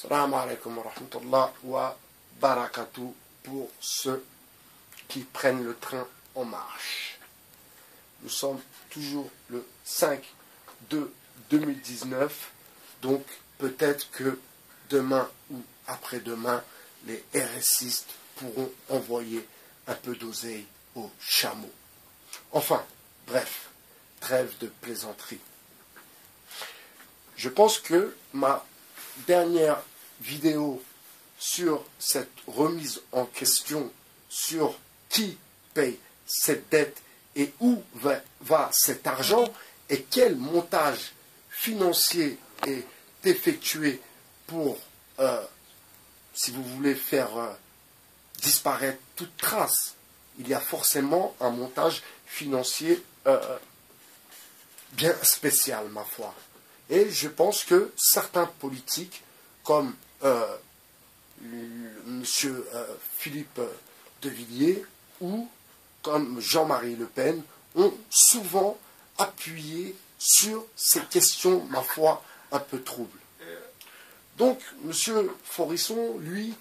Salam alaikum wa rahmatullah wa barakatuh pour ceux qui prennent le train en marche. Nous sommes toujours le 5/2/2019, donc peut-être que demain ou après-demain, les RSistes pourront envoyer un peu d'oseille aux chameaux. Enfin, bref, trêve de plaisanterie. Je pense que ma dernière vidéo sur cette remise en question sur qui paye cette dette et où va cet argent et quel montage financier est effectué pour, si vous voulez faire disparaître toute trace, il y a forcément un montage financier bien spécial, ma foi. Et je pense que certains politiques, comme M. Philippe de Villiers ou comme Jean-Marie Le Pen, ont souvent appuyé sur ces questions, ma foi, un peu troubles. Donc, M. Forisson, lui,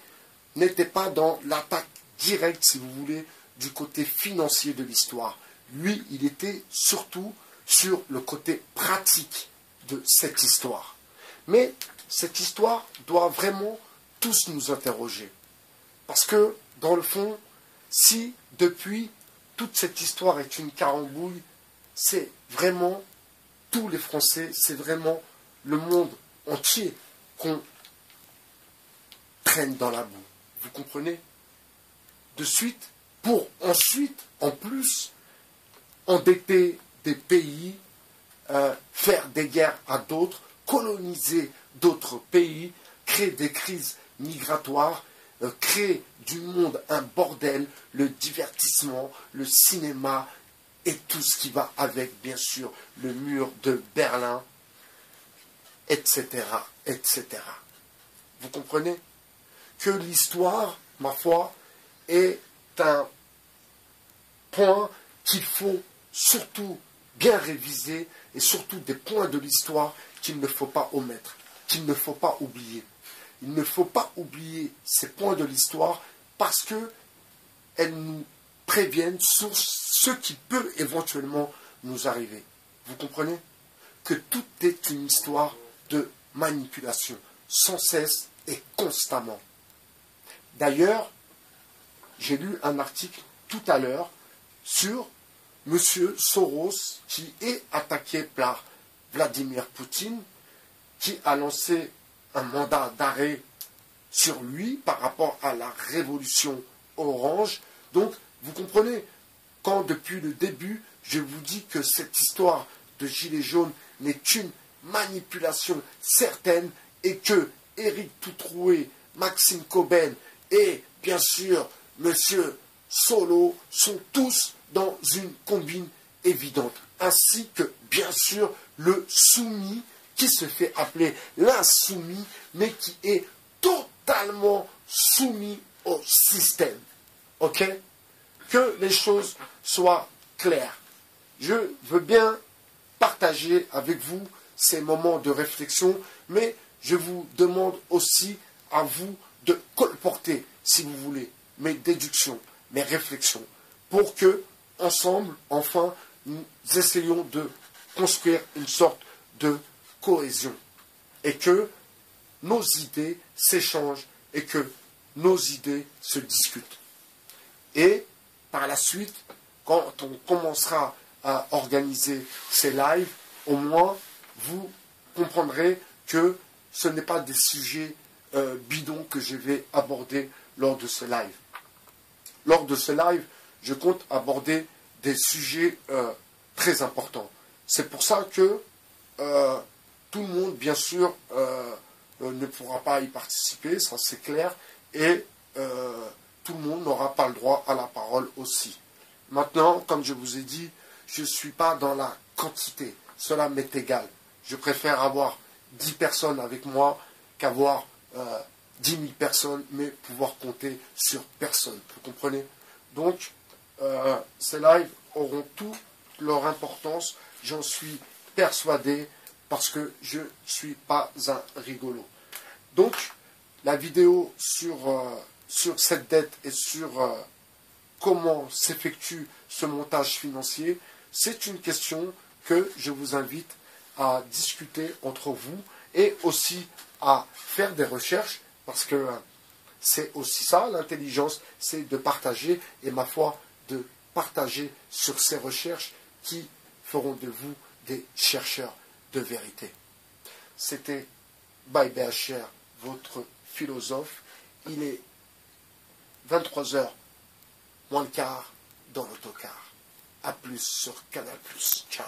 n'était pas dans l'attaque directe, si vous voulez, du côté financier de l'histoire. Lui, il était surtout sur le côté pratique de cette histoire. Mais cette histoire doit vraiment tous nous interroger. Parce que, dans le fond, si depuis toute cette histoire est une carambouille, c'est vraiment tous les Français, c'est vraiment le monde entier qu'on traîne dans la boue. Vous comprenez? De suite, pour ensuite, en plus, endetter des pays, faire des guerres à d'autres, coloniser d'autres pays, créer des crises migratoires, créer du monde un bordel, le divertissement, le cinéma et tout ce qui va avec, bien sûr, le mur de Berlin, etc., etc. Vous comprenez que l'histoire, ma foi, est un point qu'il faut surtout bien réviser et surtout des points de l'histoire qu'il ne faut pas omettre, qu'il ne faut pas oublier. Il ne faut pas oublier ces points de l'histoire parce qu'elles nous préviennent sur ce qui peut éventuellement nous arriver. Vous comprenez? Que tout est une histoire de manipulation, sans cesse et constamment. D'ailleurs, j'ai lu un article tout à l'heure sur M. Soros, qui est attaqué par Vladimir Poutine, qui a lancé un mandat d'arrêt sur lui par rapport à la révolution orange. Donc, vous comprenez, quand depuis le début, je vous dis que cette histoire de Gilets jaunes n'est qu'une manipulation certaine et que Éric Toutroué, Maxime Coben et bien sûr M. Solo sont tous dans une combine évidente, ainsi que bien sûr le soumis qui se fait appeler l'insoumis, mais qui est totalement soumis au système. Ok? Que les choses soient claires. Je veux bien partager avec vous ces moments de réflexion, mais je vous demande aussi à vous de colporter, si vous voulez, mes déductions, mes réflexions, pour que, ensemble, enfin, nous essayons de construire une sorte de cohésion et que nos idées s'échangent et que nos idées se discutent. Et par la suite, quand on commencera à organiser ces lives, au moins vous comprendrez que ce n'est pas des sujets bidons que je vais aborder lors de ce live. Lors de ce live, je compte aborder des sujets très importants. C'est pour ça que tout le monde, bien sûr, ne pourra pas y participer, ça c'est clair, et tout le monde n'aura pas le droit à la parole aussi. Maintenant, comme je vous ai dit, je ne suis pas dans la quantité, cela m'est égal. Je préfère avoir 10 personnes avec moi qu'avoir 10 000 personnes, mais pouvoir compter sur personne. Vous comprenez? Donc, ces lives auront toute leur importance, j'en suis persuadé, parce que je ne suis pas un rigolo. Donc, la vidéo sur cette dette et sur comment s'effectue ce montage financier, c'est une question que je vous invite à discuter entre vous et aussi à faire des recherches, parce que c'est aussi ça, l'intelligence, c'est de partager, et ma foi, de partager sur ces recherches qui feront de vous des chercheurs de vérité. C'était By BHR, votre philosophe. Il est 23h moins le quart dans l'autocar. A plus sur Canal+. Ciao.